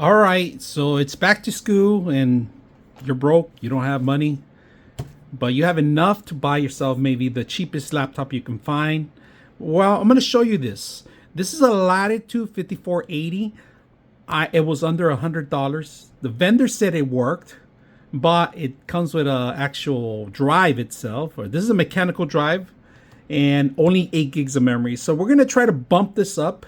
All right, so it's back to school and you're broke, you don't have money, but you have enough to buy yourself maybe the cheapest laptop you can find. Well, I'm going to show you this. This is a Latitude 5480. It was under $100. The vendor said it worked, but it comes with an actual drive itself. Or this is a mechanical drive and only 8 gigs of memory. So we're going to try to bump this up.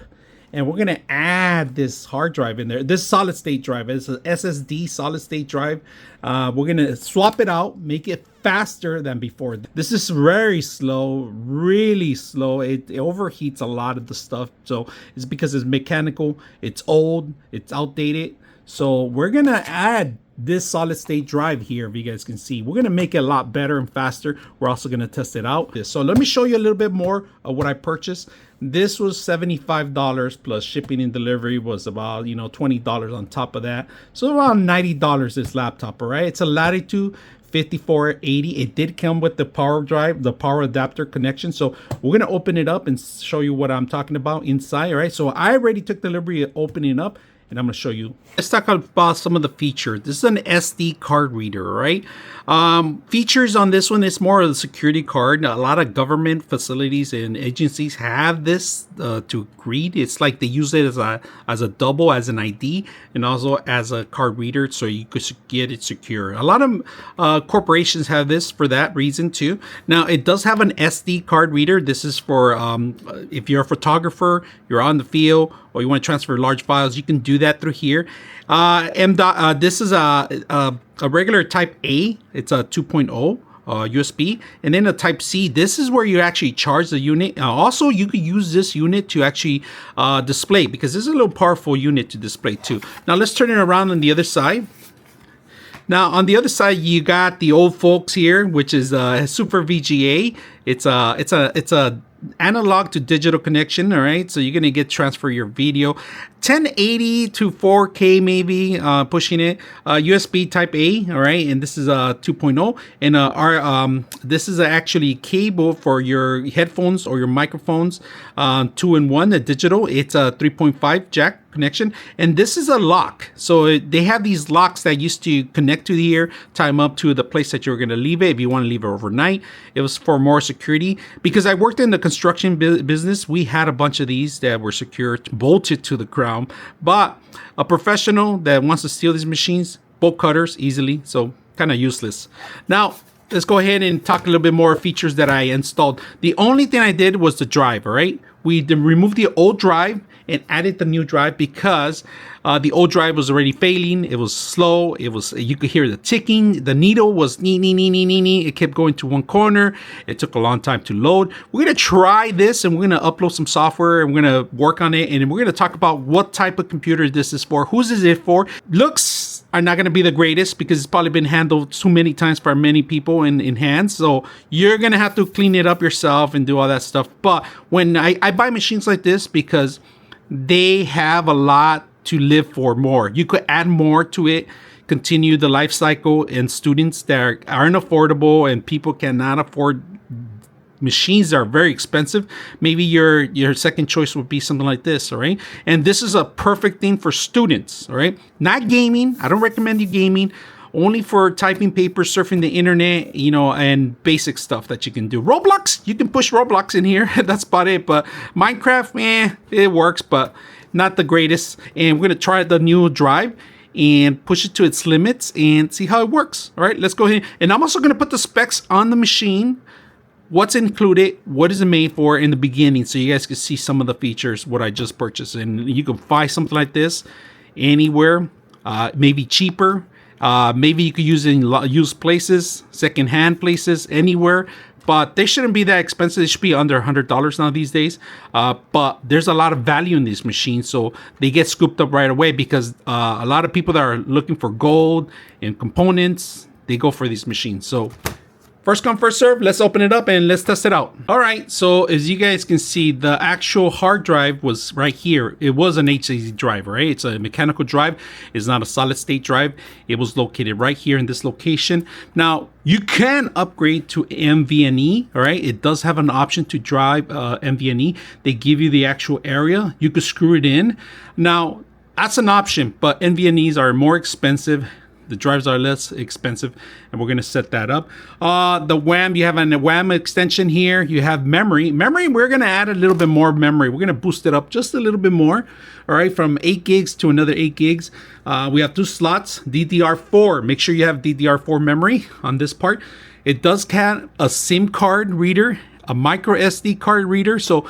And we're going to add this hard drive in there. This solid state drive. It's an SSD solid state drive. We're going to swap it out, make it faster than before. This is very slow, really slow. It overheats a lot of the stuff. So it's because it's mechanical. It's old. It's outdated. So we're going to add this solid state drive here. If you guys can see, we're going to make it a lot better and faster. We're also going to test it out. So let me show you a little bit more of what I purchased. This was $75 plus shipping and delivery was about, $20 on top of that. So around $90 this laptop, all right? It's a Latitude 5480. It did come with the power drive, the power adapter connection. So we're going to open it up and show you what I'm talking about inside, all right? So I already took delivery of opening up, and I'm going to show you. Let's talk about some of the features. This is an SD card reader, right? Features on this one, it's more of a security card. A lot of government facilities and agencies have this to read. It's like they use it as a double, as an ID, and also as a card reader, so you could get it secure. A lot of corporations have this for that reason too. Now, it does have an SD card reader. This is for if you're a photographer, you're on the field, or you want to transfer large files, you can do that through here. This is a regular Type A. It's a 2.0 USB, and then a Type C. This is where you actually charge the unit. Also, you could use this unit to actually display, because this is a little powerful unit to display too. Now let's turn it around on the other side. Now on the other side, you got the old folks here, which is Super VGA. It's a analog to digital connection, all right? So you're gonna transfer your video 1080 to 4K, maybe pushing it. USB Type A, all right? And this is a 2.0, and this is actually cable for your headphones or your microphones, 2-in-1, a digital. It's a 3.5 jack connection, and this is a lock. So they have these locks that used to connect to here, tie them up to the place that you're going to leave it if you want to leave it overnight. It was for more security, because I worked in the construction business. We had a bunch of these that were secured, bolted to the ground, but a professional that wants to steal these machines, bolt cutters easily, so kind of useless. Now let's go ahead and talk a little bit more features that I installed. The only thing I did was the drive, all right? We removed the old drive and added the new drive because the old drive was already failing. It was slow. You could hear the ticking. The needle was nee. It kept going to one corner. It took a long time to load. We're going to try this, and we're going to upload some software, and we're going to work on it, and we're going to talk about what type of computer this is for. Whose is it for? Looks are not going to be the greatest because it's probably been handled too many times by many people in hands. So you're going to have to clean it up yourself and do all that stuff. But when I buy machines like this, because they have a lot to live for more. You could add more to it, continue the life cycle, and students that aren't affordable and people cannot afford machines that are very expensive. Maybe your second choice would be something like this, all right? And this is a perfect thing for students, all right? Not gaming. I don't recommend you gaming. Only for typing papers, surfing the internet, and basic stuff that you can do. Roblox, you can push Roblox in here. That's about it. But Minecraft, it works, but not the greatest. And we're going to try the new drive and push it to its limits and see how it works. All right, let's go ahead. And I'm also going to put the specs on the machine. What's included, what is it made for in the beginning, so you guys can see some of the features, what I just purchased. And you can buy something like this anywhere, maybe cheaper. Maybe you could use it in used places, secondhand places, anywhere, but they shouldn't be that expensive. They should be under $100 now these days. But there's a lot of value in these machines, so they get scooped up right away, because a lot of people that are looking for gold and components, they go for these machines. So first come, first serve. Let's open it up and let's test it out. All right, so as you guys can see, the actual hard drive was right here. It was an HDD drive, right? It's a mechanical drive. It's not a solid state drive. It was located right here in this location. Now, you can upgrade to NVMe, all right? It does have an option to drive NVMe. They give you the actual area. You could screw it in. Now, that's an option, but NVMe's are more expensive. The drives are less expensive, and we're gonna set that up. The WAM, you have a WAM extension here. You have memory. Memory, we're gonna add a little bit more memory. We're gonna boost it up just a little bit more. All right, from 8 gigs to another 8 gigs. We have 2 slots, DDR4. Make sure you have DDR4 memory on this part. It does have a SIM card reader, a micro SD card reader. So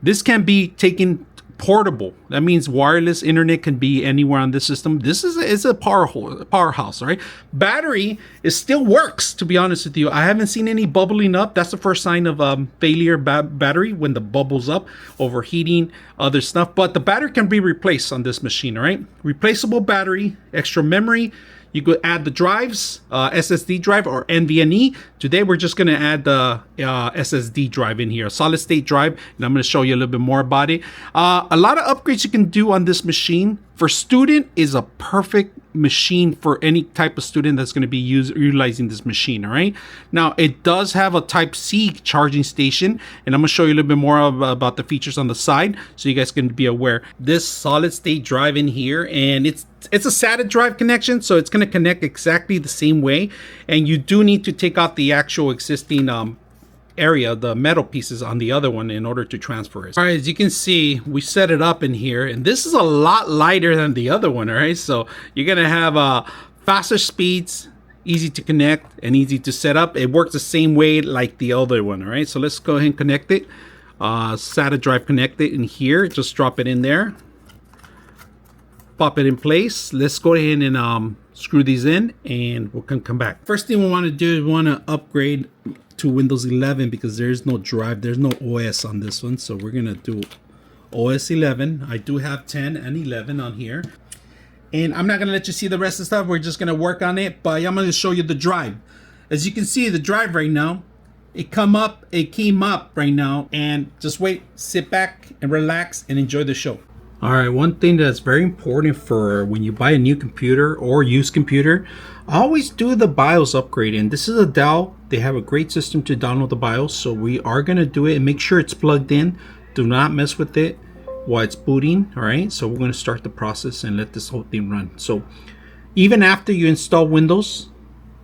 this can be taken portable. That means wireless internet can be anywhere on this system. This is a powerhouse, right? Battery, it still works, to be honest with you. I haven't seen any bubbling up. That's the first sign of failure battery, when the bubbles up, overheating, other stuff. But the battery can be replaced on this machine, all right? Replaceable battery, extra memory. You could add the drives, SSD drive or NVMe. Today, we're just going to add the SSD drive in here, a solid state drive, and I'm going to show you a little bit more about it. A lot of upgrades you can do on this machine. For student, is a perfect machine for any type of student that's going to be utilizing this machine, all right? Now, it does have a Type-C charging station, and I'm going to show you a little bit more about the features on the side so you guys can be aware. This solid state drive in here, and it's a SATA drive connection, so it's going to connect exactly the same way, and you do need to take out the actual existing area, the metal pieces on the other one, in order to transfer it. All right, as you can see, we set it up in here, and this is a lot lighter than the other one, all right? So you're gonna have faster speeds, easy to connect, and easy to set up. It works the same way like the other one, all right? So let's go ahead and connect it. SATA drive connected in here. Just drop it in there. Pop it in place. Let's go ahead and screw these in, and we'll come back. First thing we want to do is we want to upgrade to Windows 11 because there's no drive, there's no OS on this one. So we're gonna do OS 11. I do have 10 and 11 on here, and I'm not gonna let you see the rest of the stuff. We're just gonna work on it, but I'm gonna show you the drive. As you can see, the drive right now, it came up right now, and just wait, sit back and relax and enjoy the show. All right, one thing that's very important for when you buy a new computer or used computer, always do the BIOS upgrade. And this is a Dell. They have a great system to download the BIOS, so we are going to do it and make sure it's plugged in. Do not mess with it while it's booting. All right, so we're going to start the process and let this whole thing run. So even after you install Windows,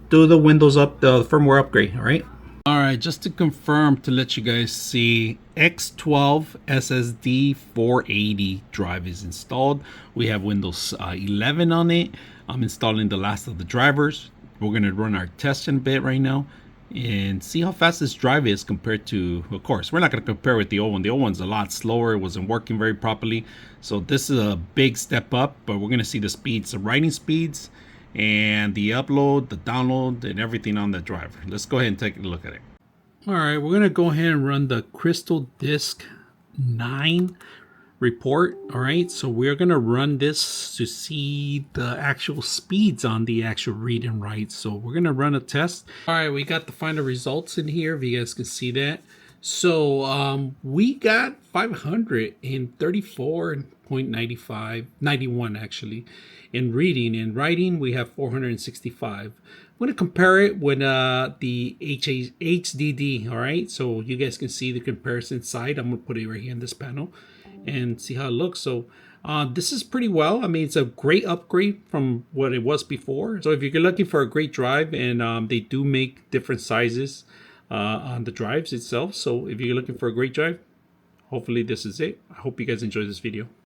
do the Windows the firmware upgrade. All right. All right, just to confirm, to let you guys see, X12 SSD 480 drive is installed. We have Windows 11 on it. I'm installing the last of the drivers. We're going to run our test in a bit right now and see how fast this drive is compared to, of course, we're not going to compare with the old one. The old one's a lot slower. It wasn't working very properly. So this is a big step up, but we're going to see the speeds, the writing speeds, and the upload, the download, and everything on the driver. Let's go ahead and take a look at it. All right, we're gonna go ahead and run the Crystal Disk 9 report. All right, so we're gonna run this to see the actual speeds on the actual read and write. So we're gonna run a test. All right, we got the final results in here, if you guys can see that. So we got 534.91 actually in reading. In writing, we have 465. I'm going to compare it with the HDD. All right, so you guys can see the comparison side. I'm going to put it right here in this panel and see how it looks. So this is pretty well. I mean, it's a great upgrade from what it was before. So if you're looking for a great drive, and they do make different sizes on the drives itself. So if you're looking for a great drive, hopefully this is it. I hope you guys enjoyed this video.